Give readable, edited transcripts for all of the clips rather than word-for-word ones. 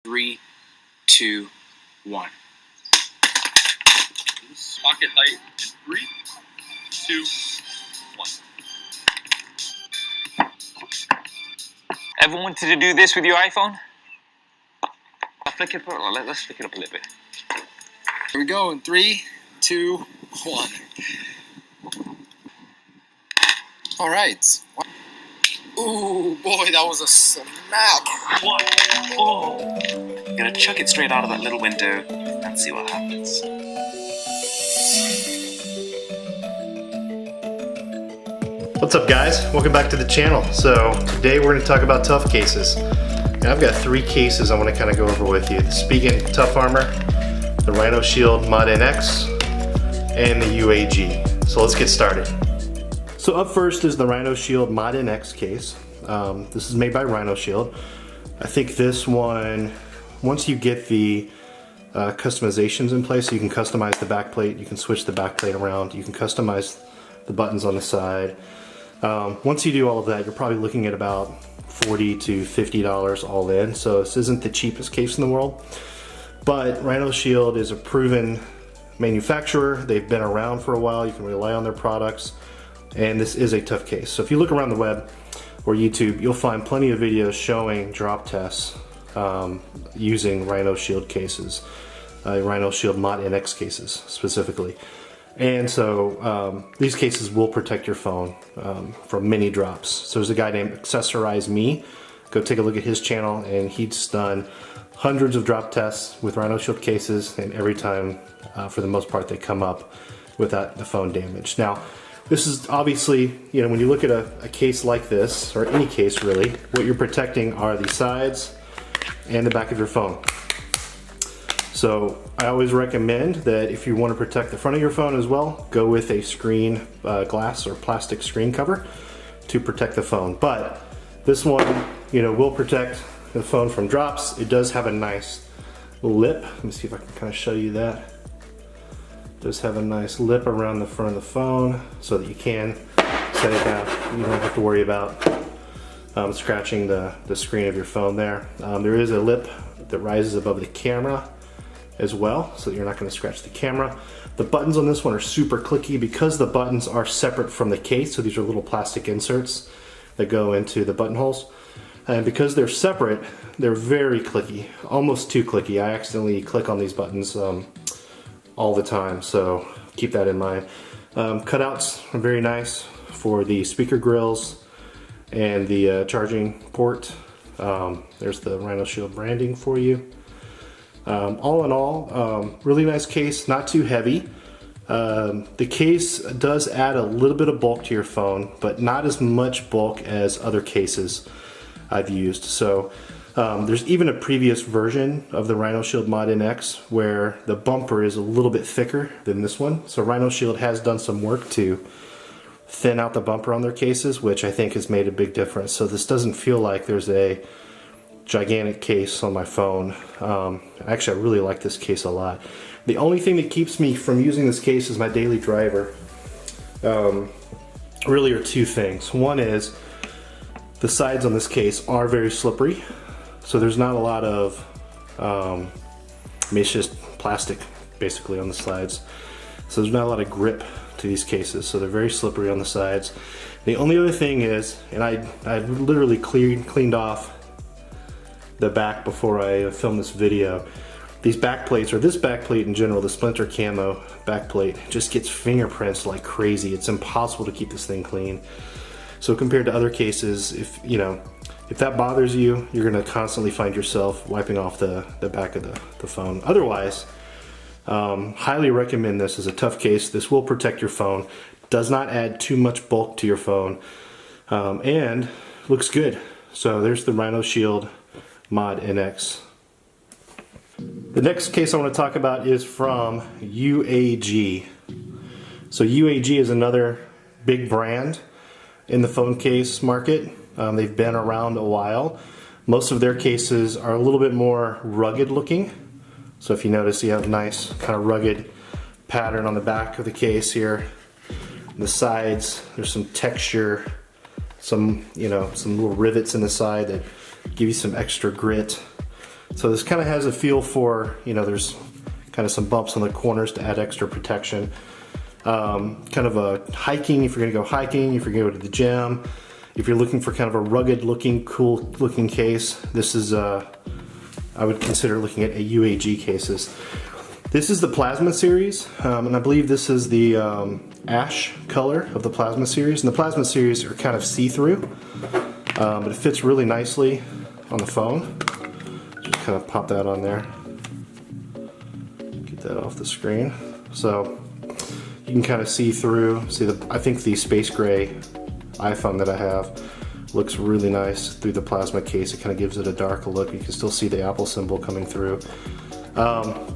3, 2, 1. Pocket height in 3, 2, 1. Ever wanted to do this with your iPhone? Let's flick it up a little bit. Here we go in 3, 2, 1. All right. Ooh, boy, that was a smack. What? Oh. I'm gonna chuck it straight out of that little window and see what happens. What's up, guys? Welcome back to the channel. So today we're going to talk about tough cases. And I've got 3 cases I want to kind of go over with you. The Spigen Tough Armor, the Rhino Shield Mod NX, and the UAG. So let's get started. So up first is the Rhino Shield Mod NX case. This is made by Rhino Shield. I think this one, once you get the customizations in place, so you can customize the back plate, you can switch the back plate around, you can customize the buttons on the side. Once you do all of that, you're probably looking at about $40 to $50 all in. So this isn't the cheapest case in the world, but Rhino Shield is a proven manufacturer. They've been around for a while. You can rely on their products, and this is a tough case. So if you look around the web or YouTube, you'll find plenty of videos showing drop tests using Rhino Shield cases, Rhino Shield Mod NX cases specifically. And so these cases will protect your phone from many drops. So there's a guy named Excessorize Me. Go take a look at his channel, and he's done hundreds of drop tests with Rhino Shield cases, and every time, for the most part, they come up without the phone damaged. Now, this is obviously, you know, when you look at a case like this, or any case really, what you're protecting are the sides and the back of your phone. So I always recommend that if you want to protect the front of your phone as well, go with a screen glass or plastic screen cover to protect the phone. But this one, you know, will protect the phone from drops. It does have a nice lip. Let me see if I can kind of show you that. It does have a nice lip around the front of the phone so that you can set it down. You don't have to worry about scratching the screen of your phone there. There is a lip that rises above the camera as well, so that you're not going to scratch the camera. The buttons on this one are super clicky because the buttons are separate from the case, so these are little plastic inserts that go into the buttonholes. And because they're separate, they're very clicky, almost too clicky. I accidentally click on these buttons all the time, so keep that in mind. Cutouts are very nice for the speaker grills and the charging port. There's the Rhino Shield branding for you. All in all, really nice case, not too heavy. The case does add a little bit of bulk to your phone, but not as much bulk as other cases I've used. So there's even a previous version of the Rhino Shield Mod NX where the bumper is a little bit thicker than this one. So Rhino Shield has done some work to thin out the bumper on their cases, which I think has made a big difference. So this doesn't feel like there's a gigantic case on my phone. Actually, I really like this case a lot. The only thing that keeps me from using this case as my daily driver really are 2 things. One is the sides on this case are very slippery, so there's not a lot of, I mean, it's just plastic basically on the sides, so there's not a lot of grip to these cases, so they're very slippery on the sides. The only other thing is, and I literally cleaned off the back before I filmed this video. These back plates, or this back plate in general, the Splinter Camo back plate, just gets fingerprints like crazy. It's impossible to keep this thing clean. So compared to other cases, if that bothers you, you're gonna constantly find yourself wiping off the back of the phone. Otherwise, highly recommend this as a tough case. This will protect your phone, does not add too much bulk to your phone, and looks good. So there's the Rhino Shield Mod NX. The next case I want to talk about is from UAG. So UAG is another big brand in the phone case market. They've been around a while. Most of their cases are a little bit more rugged looking. So if you notice, you have a nice kind of rugged pattern on the back of the case here. On the sides, there's some texture, some little rivets in the side that give you some extra grit. So this kind of has a feel for, you know, there's kind of some bumps on the corners to add extra protection. Kind of a hiking, if you're gonna go hiking, if you're gonna go to the gym, if you're looking for kind of a rugged looking, cool looking case, this is, I would consider looking at a UAG cases. This is the Plasma series, and I believe this is the ash color of the Plasma series. And the Plasma series are kind of see-through, but it fits really nicely on the phone. Just kind of pop that on there. Get that off the screen. So you can kind of see through. See, I think the space gray iPhone that I have looks really nice through the Plasma case. It kind of gives it a darker look. You can still see the Apple symbol coming through.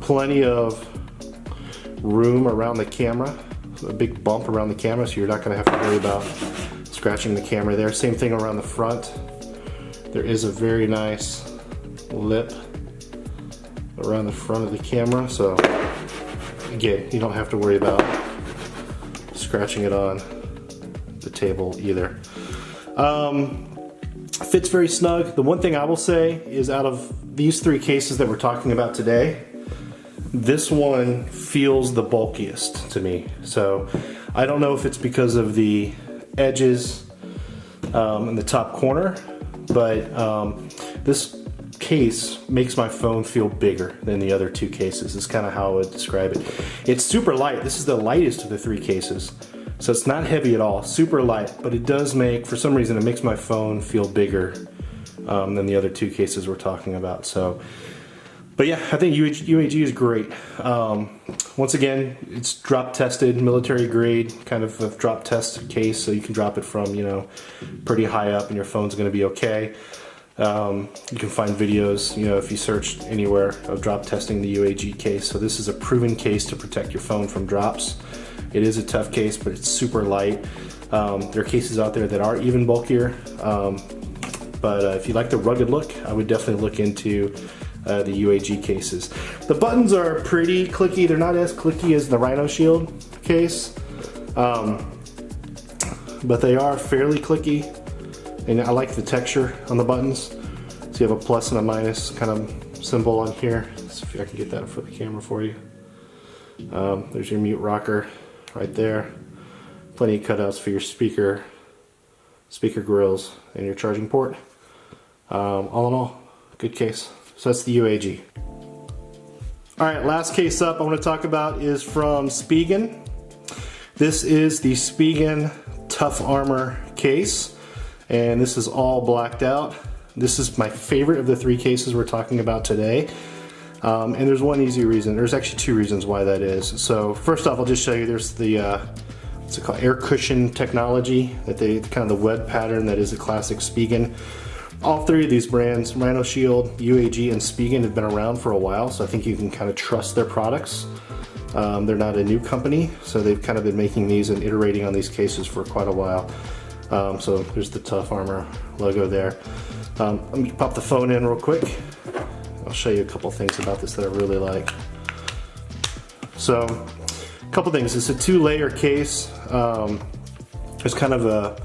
Plenty of room around the camera, a big bump around the camera, so you're not going to have to worry about scratching the camera there. Same thing around the front. There is a very nice lip around the front of the camera, so again, you don't have to worry about scratching it on the table either. Fits very snug. The one thing I will say is, out of these three cases that we're talking about today, this one feels the bulkiest to me. So I don't know if it's because of the edges in the top corner, but this case makes my phone feel bigger than the other two cases. Is kind of how I would describe it. It's super light. This is the lightest of the three cases. So it's not heavy at all, super light, but it does make, for some reason, it makes my phone feel bigger than the other two cases we're talking about. So, but yeah, I think UAG is great. Once again, it's drop tested, military grade, kind of a drop test case, so you can drop it from, you know, pretty high up and your phone's gonna be okay. You can find videos, you know, if you search anywhere, of drop testing the UAG case. So this is a proven case to protect your phone from drops. It is a tough case, but it's super light. There are cases out there that are even bulkier, but if you like the rugged look, I would definitely look into the UAG cases. The buttons are pretty clicky. They're not as clicky as the Rhino Shield case, but they are fairly clicky, and I like the texture on the buttons. So you have a plus and a minus kind of symbol on here. Let's see if I can get that for the camera for you. There's your mute rocker right there. Plenty of cutouts for your speaker grills, and your charging port. All in all, good case. So that's the UAG. Alright, last case up I want to talk about is from Spigen. This is the Spigen Tough Armor case, and this is all blacked out. This is my favorite of the three cases we're talking about today. And there's one easy reason. There's actually two reasons why that is. So first off, I'll just show you, there's the what's it called, air cushion technology, that they kind of the web pattern that is a classic Spigen. All three of these brands, Rhino Shield, UAG, and Spigen, have been around for a while, so I think you can kind of trust their products. They're not a new company, so they've kind of been making these and iterating on these cases for quite a while. So there's the Tough Armor logo there. Let me pop the phone in real quick. I'll show you a couple things about this that I really like. So, a couple things. It's a two-layer case. There's kind of a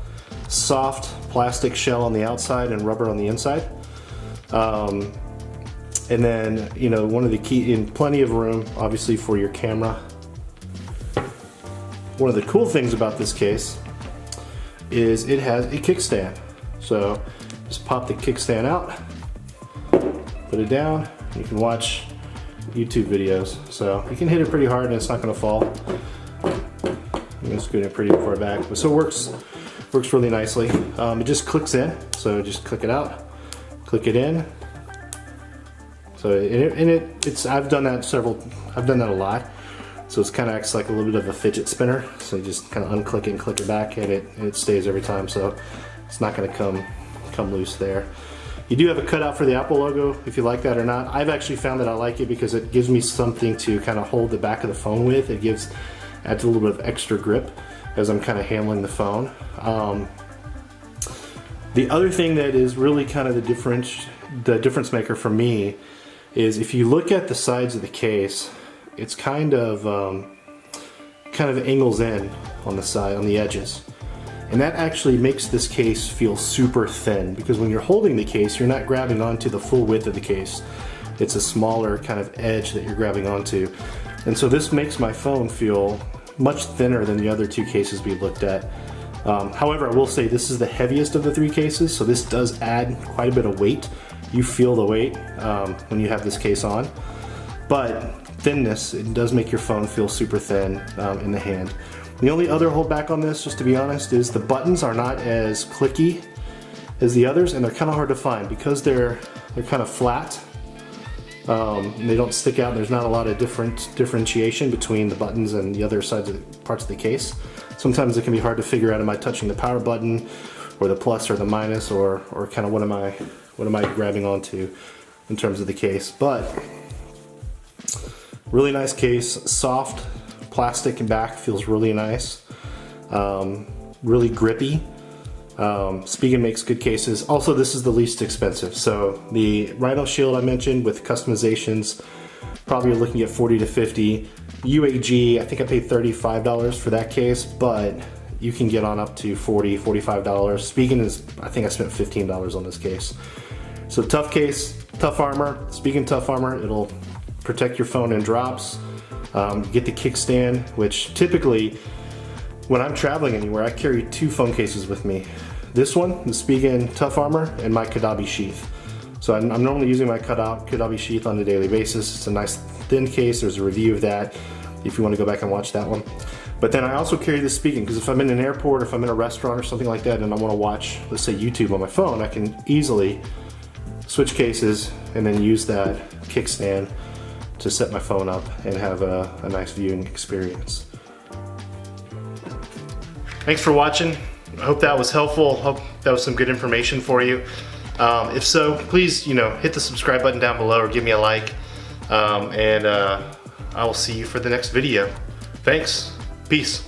soft plastic shell on the outside and rubber on the inside. And then, you know, one of the key, in plenty of room, obviously, for your camera. One of the cool things about this case is it has a kickstand. So, just pop the kickstand out, put it down, you can watch YouTube videos. So you can hit it pretty hard and it's not going to fall. I'm just scooting it pretty far back, but so it works really nicely. It just clicks in, so just click it out, click it in. So I've done that a lot. So it's kind of acts like a little bit of a fidget spinner. So you just kind of unclick it and click it back, and it stays every time. So it's not going to come loose there. You do have a cutout for the Apple logo, if you like that or not. I've actually found that I like it because it gives me something to kind of hold the back of the phone with. It adds a little bit of extra grip as I'm kind of handling the phone. The other thing that is really kind of the difference maker for me is if you look at the sides of the case, it's kind of angles in on the side, on the edges. And that actually makes this case feel super thin, because when you're holding the case, you're not grabbing onto the full width of the case. it's a smaller kind of edge that you're grabbing onto. And so this makes my phone feel much thinner than the other two cases we looked at. However, I will say this is the heaviest of the three cases, so this does add quite a bit of weight. You feel the weight when you have this case on. But thinness, it does make your phone feel super thin in the hand. The only other holdback on this, just to be honest, is the buttons are not as clicky as the others, and they're kind of hard to find because they're kind of flat. They don't stick out. There's not a lot of differentiation between the buttons and the other sides of parts of the case. Sometimes it can be hard to figure out, am I touching the power button or the plus or the minus, or kind of what am I grabbing onto in terms of the case. But really nice case, soft plastic and back, feels really nice, really grippy. Spigen makes good cases. Also, this is the least expensive. So the Rhino Shield I mentioned with customizations, probably you're looking at 40 to 50. UAG, I think I paid $35 for that case, but you can get on up to $40, $45. Spigen is, I think I spent $15 on this case. So tough case, tough armor. Spigen tough armor, it'll protect your phone in drops. You get the kickstand, which typically when I'm traveling anywhere, I carry two phone cases with me. This one, the Spigen Tough Armor, and my Kadabi sheath. So I'm normally using my Kadabi sheath on a daily basis. It's a nice thin case. There's a review of that if you want to go back and watch that one. But then I also carry the Spigen because if I'm in an airport, or if I'm in a restaurant or something like that and I want to watch, let's say YouTube on my phone, I can easily switch cases and then use that kickstand to set my phone up and have a nice viewing experience. Thanks for watching. I hope that was helpful. Hope that was some good information for you. If so, please, hit the subscribe button down below or give me a like. I will see you for the next video. Thanks. Peace.